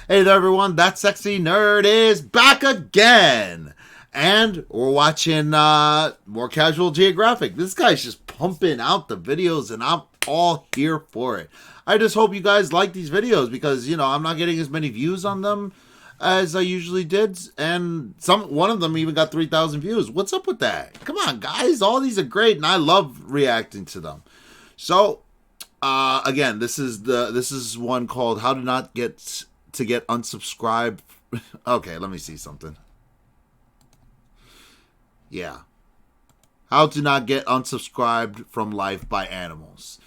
Hey there, everyone. That sexy nerd is back again. And we're watching more Casual Geographic. This guy's just pumping out the videos, and I'm all here for it. I just hope you guys like these videos because, I'm not getting as many views on them as I usually did. And one of them even got 3,000 views. What's up with that? Come on, guys. All these are great, and I love reacting to them. So, again, this is one called How to Not Get Unsubscribed. Okay, let me see something. Yeah. How to Not Get Unsubscribed from Life by Animals.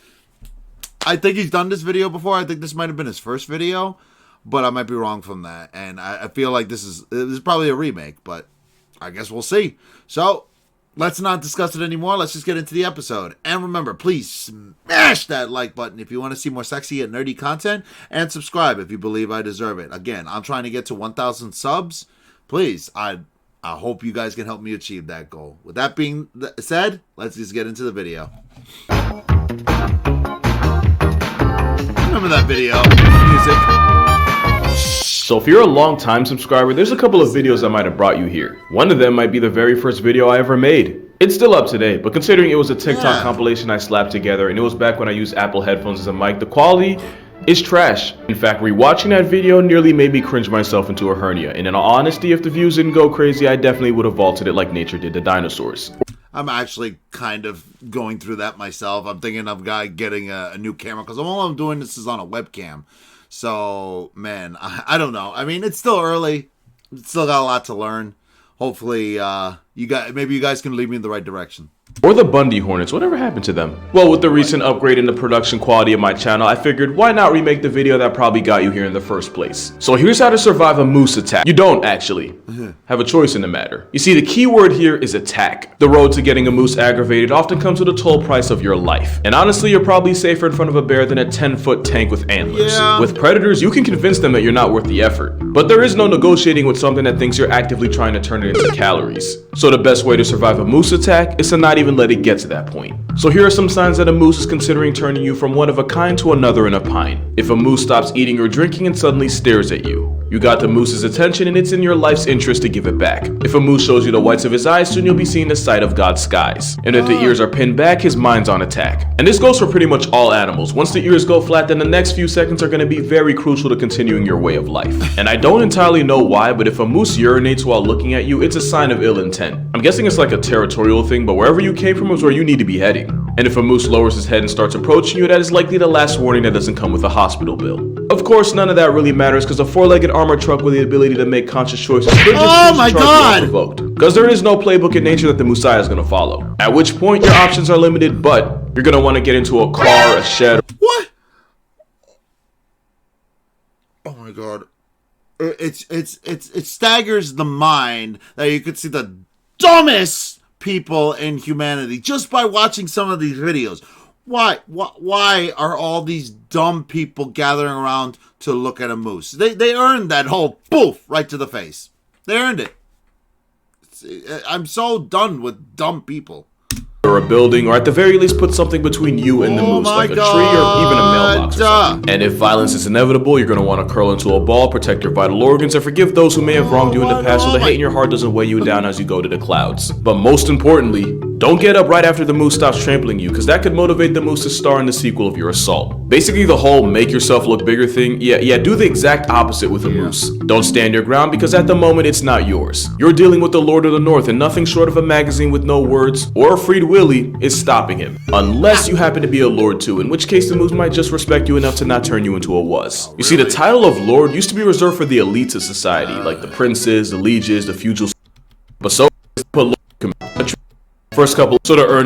I think he's done this video before. I think this might have been his first video, but I might be wrong from that. And I feel like this is probably a remake, but I guess we'll see. So, let's not discuss it anymore. Let's just get into the episode. And remember, please smash that like button if you want to see more sexy and nerdy content. And subscribe if you believe I deserve it. Again, I'm trying to get to 1,000 subs. Please, I hope you guys can help me achieve that goal. With that being said, let's just get into the video. Remember that video? Music. So if you're a long-time subscriber, there's a couple of videos I might have brought you here. One of them might be the very first video I ever made. It's still up today, but considering it was a TikTok compilation I slapped together and it was back when I used Apple headphones as a mic, the quality is trash. In fact, rewatching that video nearly made me cringe myself into a hernia. And in all honesty, if the views didn't go crazy, I definitely would have vaulted it like nature did the dinosaurs. I'm actually kind of going through that myself. I'm thinking of getting a new camera because all I'm doing this is on a webcam. So, man, I don't know. I mean, it's still early. It's still got a lot to learn. Hopefully, maybe you guys can lead me in the right direction. Or the Bundy Hornets, whatever happened to them? Well, with the recent upgrade in the production quality of my channel, I figured why not remake the video that probably got you here in the first place. So here's how to survive a moose attack. You don't actually have a choice in the matter. You see, the key word here is attack. The road to getting a moose aggravated often comes with a toll price of your life. And honestly, you're probably safer in front of a bear than a 10-foot tank with antlers. Yeah. With predators, you can convince them that you're not worth the effort. But there is no negotiating with something that thinks you're actively trying to turn it into calories. So the best way to survive a moose attack is to not even let it get to that point. So here are some signs that a moose is considering turning you from one of a kind to another in a pine. If a moose stops eating or drinking and suddenly stares at you, you got the moose's attention and it's in your life's interest to give it back. If a moose shows you the whites of his eyes, soon you'll be seeing the sight of God's skies. And if the ears are pinned back, his mind's on attack. And this goes for pretty much all animals. Once the ears go flat, then the next few seconds are going to be very crucial to continuing your way of life. And I don't entirely know why, but if a moose urinates while looking at you, it's a sign of ill intent. I'm guessing it's like a territorial thing, but wherever you came from is where you need to be heading. And if a moose lowers his head and starts approaching you, that is likely the last warning that doesn't come with a hospital bill. Of course, none of that really matters because a four-legged armored truck with the ability to make conscious choices could just choose to charge unprovoked. Because there is no playbook in nature that the Moosai is going to follow. At which point, your options are limited, but you're going to want to get into a car, a shed. What? Oh my god. It staggers the mind that you could see the dumbest people in humanity just by watching some of these videos. Why are all these dumb people gathering around to look at a moose? They earned that whole poof right to the face. They earned it. I'm so done with dumb people. Or a building, or at the very least put something between you and the moose, like a tree or even a mailbox or something. And if violence is inevitable, you're going to want to curl into a ball, protect your vital organs, and forgive those who may have wronged you in the past so the hate in your heart doesn't weigh you down as you go to the clouds. But most importantly, don't get up right after the moose stops trampling you, because that could motivate the moose to star in the sequel of your assault. Basically, the whole make yourself look bigger thing, yeah, do the exact opposite with a moose. Don't stand your ground, because at the moment, it's not yours. You're dealing with the Lord of the North, and nothing short of a magazine with no words, or a freed Willy, is stopping him. Unless you happen to be a lord too, in which case the moose might just respect you enough to not turn you into a wuss. You see, the title of lord used to be reserved for the elites of society, like the princes, the lieges, the feudal, but so put first couple sort of earn.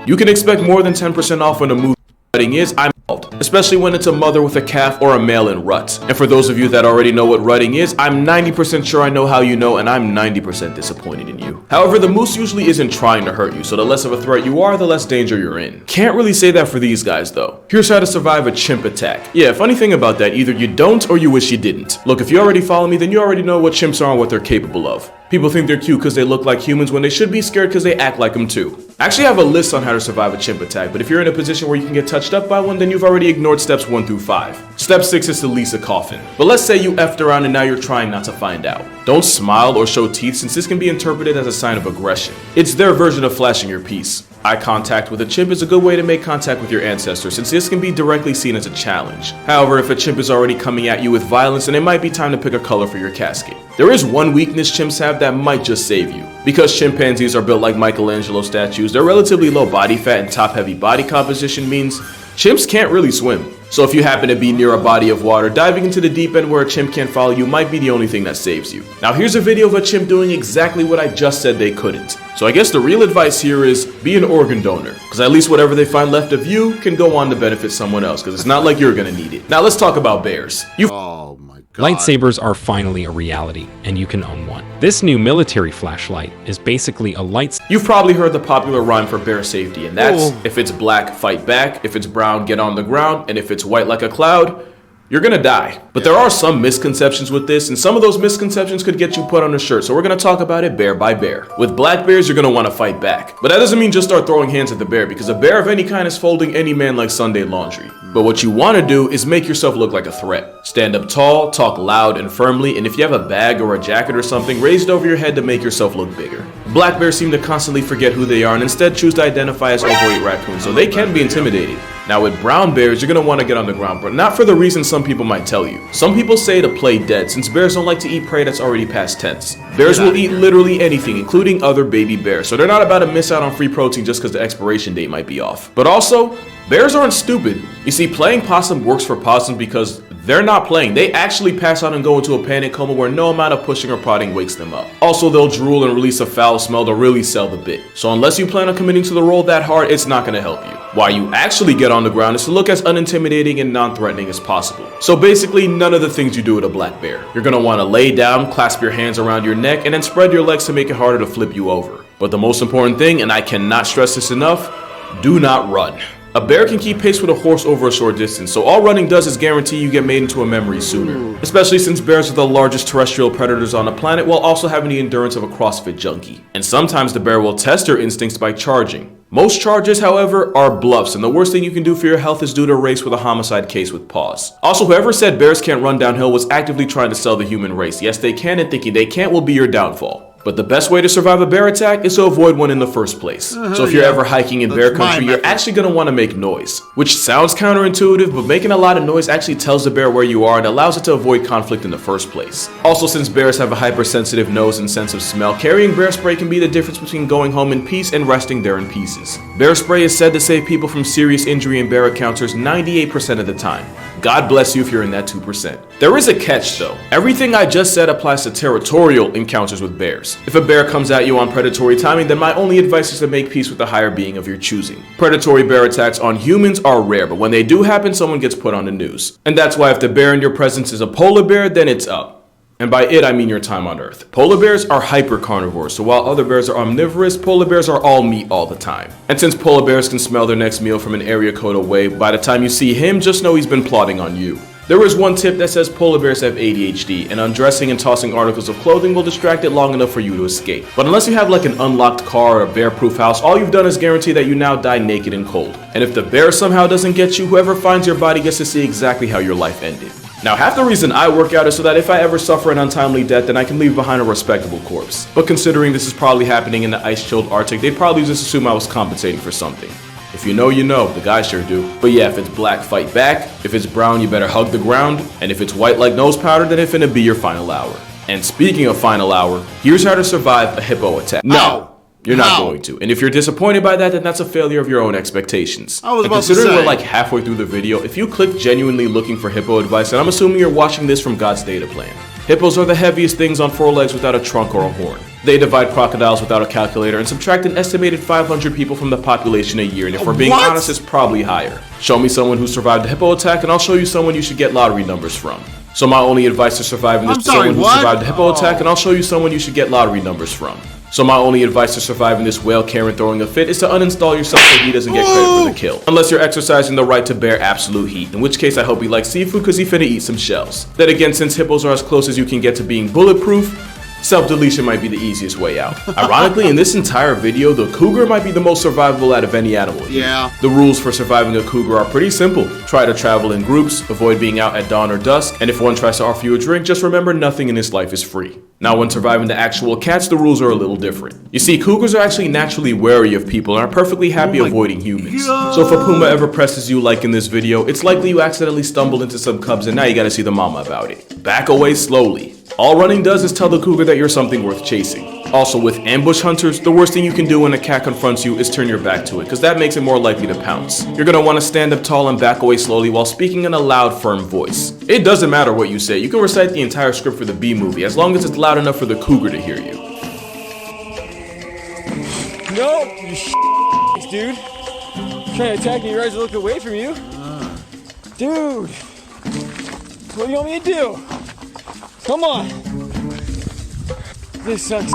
You can expect more than 10% off when a moose rutting is, I'm involved, especially when it's a mother with a calf or a male in rut. And for those of you that already know what rutting is, I'm 90% sure I know how you know, and I'm 90% disappointed in you. However, the moose usually isn't trying to hurt you, so the less of a threat you are, the less danger you're in. Can't really say that for these guys though. Here's how to survive a chimp attack. Yeah, funny thing about that, either you don't or you wish you didn't. Look, if you already follow me, then you already know what chimps are and what they're capable of. People think they're cute because they look like humans when they should be scared because they act like them too. I actually have a list on how to survive a chimp attack, but if you're in a position where you can get touched up by one, then you've already ignored steps 1 through 5. Step 6 is to lease a coffin. But let's say you effed around and now you're trying not to find out. Don't smile or show teeth since this can be interpreted as a sign of aggression. It's their version of flashing your piece. Eye contact with a chimp is a good way to make contact with your ancestors since this can be directly seen as a challenge. However, if a chimp is already coming at you with violence, then it might be time to pick a color for your casket. There is one weakness chimps have that might just save you. Because chimpanzees are built like Michelangelo statues, their relatively low body fat and top heavy body composition means chimps can't really swim. So if you happen to be near a body of water, diving into the deep end where a chimp can't follow you might be the only thing that saves you. Now here's a video of a chimp doing exactly what I just said they couldn't. So I guess the real advice here is be an organ donor, because at least whatever they find left of you can go on to benefit someone else, because it's not like you're gonna need it. Now let's talk about bears. Oh my god. Lightsabers are finally a reality, and you can own one. This new military flashlight is basically a lightsaber. You've probably heard the popular rhyme for bear safety, and that's, if it's black, fight back, if it's brown, get on the ground, and if it's white like a cloud, you're gonna die. But there are some misconceptions with this, and some of those misconceptions could get you put on a shirt, so we're gonna talk about it bear by bear. With black bears, you're gonna wanna fight back. But that doesn't mean just start throwing hands at the bear, because a bear of any kind is folding any man like Sunday laundry. But what you wanna do is make yourself look like a threat. Stand up tall, talk loud and firmly, and if you have a bag or a jacket or something, raise it over your head to make yourself look bigger. Black bears seem to constantly forget who they are and instead choose to identify as overweight raccoons, so they can be intimidating. Now with brown bears, you're gonna wanna get on the ground, but not for the reason some people might tell you. Some people say to play dead, since bears don't like to eat prey that's already past tense. Bears will eat literally anything, including other baby bears, so they're not about to miss out on free protein just because the expiration date might be off. But also, bears aren't stupid. You see, playing possum works for possums because they're not playing. They actually pass out and go into a panic coma where no amount of pushing or prodding wakes them up. Also, they'll drool and release a foul smell to really sell the bit. So unless you plan on committing to the role that hard, it's not gonna help you. Why you actually get on the ground is to look as unintimidating and non-threatening as possible. So basically, none of the things you do with a black bear. You're gonna wanna lay down, clasp your hands around your neck, and then spread your legs to make it harder to flip you over. But the most important thing, and I cannot stress this enough, do not run. A bear can keep pace with a horse over a short distance, so all running does is guarantee you get made into a memory sooner. Especially since bears are the largest terrestrial predators on the planet while also having the endurance of a CrossFit junkie. And sometimes the bear will test their instincts by charging. Most charges, however, are bluffs, and the worst thing you can do for your health is do to a race with a homicide case with paws. Also, whoever said bears can't run downhill was actively trying to sell the human race. Yes, they can, and thinking they can't will be your downfall. But the best way to survive a bear attack is to avoid one in the first place. So if you're ever hiking in bear country, you're actually going to want to make noise. Which sounds counterintuitive, but making a lot of noise actually tells the bear where you are and allows it to avoid conflict in the first place. Also, since bears have a hypersensitive nose and sense of smell, carrying bear spray can be the difference between going home in peace and resting there in pieces. Bear spray is said to save people from serious injury in bear encounters 98% of the time. God bless you if you're in that 2%. There is a catch though. Everything I just said applies to territorial encounters with bears. If a bear comes at you on predatory timing, then my only advice is to make peace with the higher being of your choosing. Predatory bear attacks on humans are rare, but when they do happen, someone gets put on the news. And that's why if the bear in your presence is a polar bear, then it's up. And by it, I mean your time on Earth. Polar bears are hyper carnivores, so while other bears are omnivorous, polar bears are all meat all the time. And since polar bears can smell their next meal from an area code away, by the time you see him, just know he's been plotting on you. There is one tip that says polar bears have ADHD, and undressing and tossing articles of clothing will distract it long enough for you to escape. But unless you have like an unlocked car or a bear-proof house, all you've done is guarantee that you now die naked and cold. And if the bear somehow doesn't get you, whoever finds your body gets to see exactly how your life ended. Now, half the reason I work out is so that if I ever suffer an untimely death, then I can leave behind a respectable corpse. But considering this is probably happening in the ice-chilled Arctic, they'd probably just assume I was compensating for something. If you know, you know. The guys sure do. But yeah, if it's black, fight back. If it's brown, you better hug the ground. And if it's white like nose powder, then it's finna be your final hour. And speaking of final hour, here's how to survive a hippo attack. No! You're not going to. And if you're disappointed by that, then that's a failure of your own expectations. I was and about to considering say. we're like halfway through the video, if you click genuinely looking for hippo advice, then I'm assuming you're watching this from God's data plan. Hippos are the heaviest things on 4 legs without a trunk or a horn. They divide crocodiles without a calculator and subtract an estimated 500 people from the population a year, and if we're being honest, it's probably higher. Show me someone who survived a hippo attack and I'll show you someone you should get lottery numbers from. So my only advice to surviving this someone who survived a hippo attack, and I'll show you someone you should get lottery numbers from. So my only advice to surviving this whale Karen throwing a fit is to uninstall yourself so he doesn't get credit for the kill. Unless you're exercising the right to bear absolute heat, in which case I hope he likes seafood because he finna eat some shells. Then again, since hippos are as close as you can get to being bulletproof, Self-deletion might be the easiest way out. Ironically, in this entire video, the cougar might be the most survivable out of any animal. Yeah. The rules for surviving a cougar are pretty simple. Try to travel in groups, avoid being out at dawn or dusk, and if one tries to offer you a drink, just remember nothing in this life is free. Now, when surviving the actual cats, the rules are a little different. You see, cougars are actually naturally wary of people and are perfectly happy avoiding humans. So if a puma ever presses you like in this video, it's likely you accidentally stumbled into some cubs and now you gotta see the mama about it. Back away slowly. All running does is tell the cougar that you're something worth chasing. Also, with ambush hunters, the worst thing you can do when a cat confronts you is turn your back to it, because that makes it more likely to pounce. You're gonna want to stand up tall and back away slowly while speaking in a loud, firm voice. It doesn't matter what you say, you can recite the entire script for the Bee Movie, as long as it's loud enough for the cougar to hear you. No, you dude. Trying to attack me, you guys look away from you. Dude, what do you want me to do? Come on. This sucks.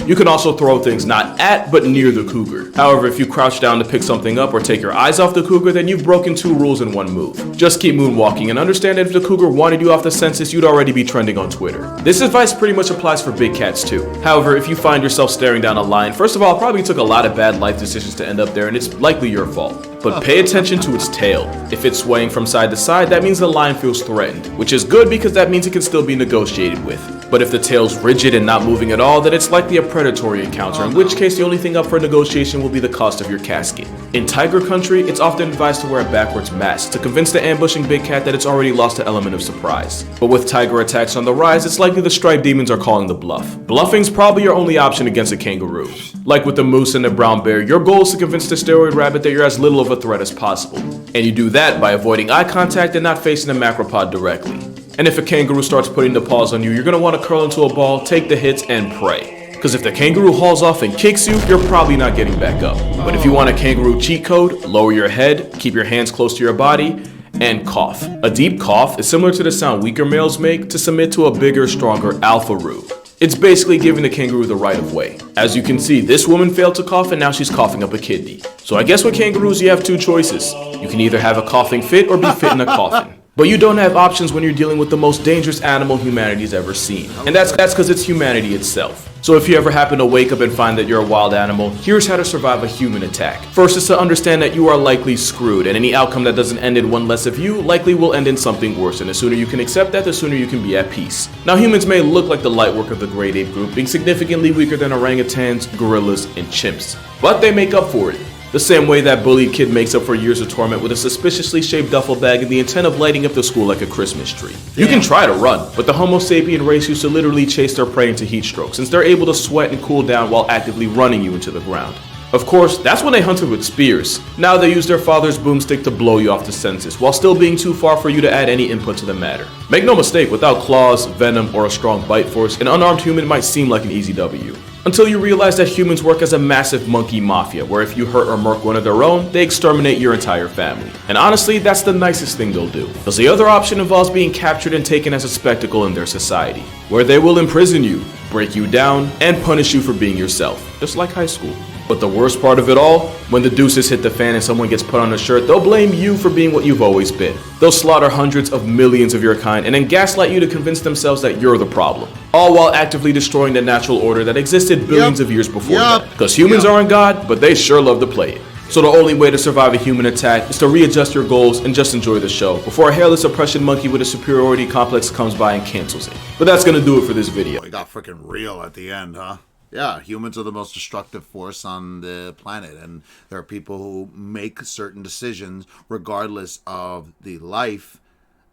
You can also throw things not at, but near the cougar. However, if you crouch down to pick something up or take your eyes off the cougar, then you've broken 2 rules in 1 move. Just keep moonwalking and understand that if the cougar wanted you off the census, you'd already be trending on Twitter. This advice pretty much applies for big cats too. However, if you find yourself staring down a lion, first of all, it probably took a lot of bad life decisions to end up there, and it's likely your fault. But pay attention to its tail. If it's swaying from side to side, that means the lion feels threatened, which is good because that means it can still be negotiated with. But if the tail's rigid and not moving at all, then it's likely a predatory encounter, in which case the only thing up for negotiation will be the cost of your casket. In tiger country, it's often advised to wear a backwards mask to convince the ambushing big cat that it's already lost the element of surprise. But with tiger attacks on the rise, it's likely the striped demons are calling the bluff. Bluffing's probably your only option against a kangaroo. Like with the moose and the brown bear, your goal is to convince the steroid rabbit that you're as little of a threat as possible. And you do that by avoiding eye contact and not facing the macropod directly. And if a kangaroo starts putting the paws on you, you're going to want to curl into a ball, take the hits, and pray. Because if the kangaroo hauls off and kicks you, you're probably not getting back up. But if you want a kangaroo cheat code, lower your head, keep your hands close to your body, and cough. A deep cough is similar to the sound weaker males make to submit to a bigger, stronger alpha-roo. It's basically giving the kangaroo the right of way. As you can see, this woman failed to cough and now she's coughing up a kidney. So I guess with kangaroos you have 2 choices. You can either have a coughing fit or be fit in a coffin. But you don't have options when you're dealing with the most dangerous animal humanity's ever seen. And that's because it's humanity itself. So if you ever happen to wake up and find that you're a wild animal, here's how to survive a human attack. First is to understand that you are likely screwed, and any outcome that doesn't end in one less of you likely will end in something worse, and the sooner you can accept that, the sooner you can be at peace. Now humans may look like the light work of the great ape group, being significantly weaker than orangutans, gorillas, and chimps. But they make up for it. The same way that bullied kid makes up for years of torment with a suspiciously shaped duffel bag and the intent of lighting up the school like a Christmas tree. You can try to run, but the Homo sapien race used to literally chase their prey into heat stroke, since they're able to sweat and cool down while actively running you into the ground. Of course, that's when they hunted with spears. Now they use their father's boomstick to blow you off the census, while still being too far for you to add any input to the matter. Make no mistake, without claws, venom, or a strong bite force, an unarmed human might seem like an easy W. Until you realize that humans work as a massive monkey mafia, where if you hurt or murk one of their own, they exterminate your entire family. And honestly, that's the nicest thing they'll do. Because the other option involves being captured and taken as a spectacle in their society, where they will imprison you, break you down, and punish you for being yourself, just like high school. But the worst part of it all, when the deuces hit the fan and someone gets put on a shirt, they'll blame you for being what you've always been. They'll slaughter hundreds of millions of your kind and then gaslight you to convince themselves that you're the problem. All while actively destroying the natural order that existed billions of years before that. Because humans aren't God, but they sure love to play it. So the only way to survive a human attack is to readjust your goals and just enjoy the show before a hairless oppression monkey with a superiority complex comes by and cancels it. But that's gonna do it for this video. It got freaking real at the end, huh? Yeah, humans are the most destructive force on the planet, and there are people who make certain decisions regardless of the life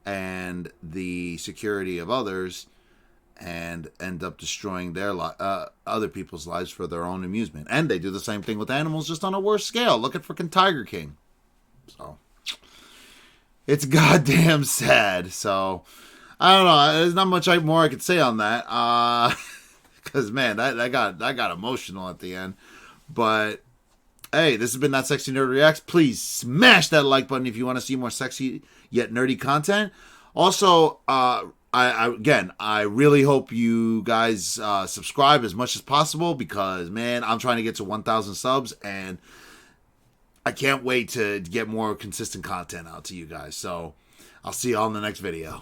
and the security of others, and end up destroying their other people's lives for their own amusement. And they do the same thing with animals, just on a worse scale. Look at freaking Tiger King. So it's goddamn sad. So I don't know. There's not much more I could say on that. Because, man, that got emotional at the end. But, hey, this has been That Sexy Nerd Reacts. Please smash that like button if you want to see more sexy yet nerdy content. Also, I really hope you guys subscribe as much as possible because, man, I'm trying to get to 1,000 subs. And I can't wait to get more consistent content out to you guys. So, I'll see you all in the next video.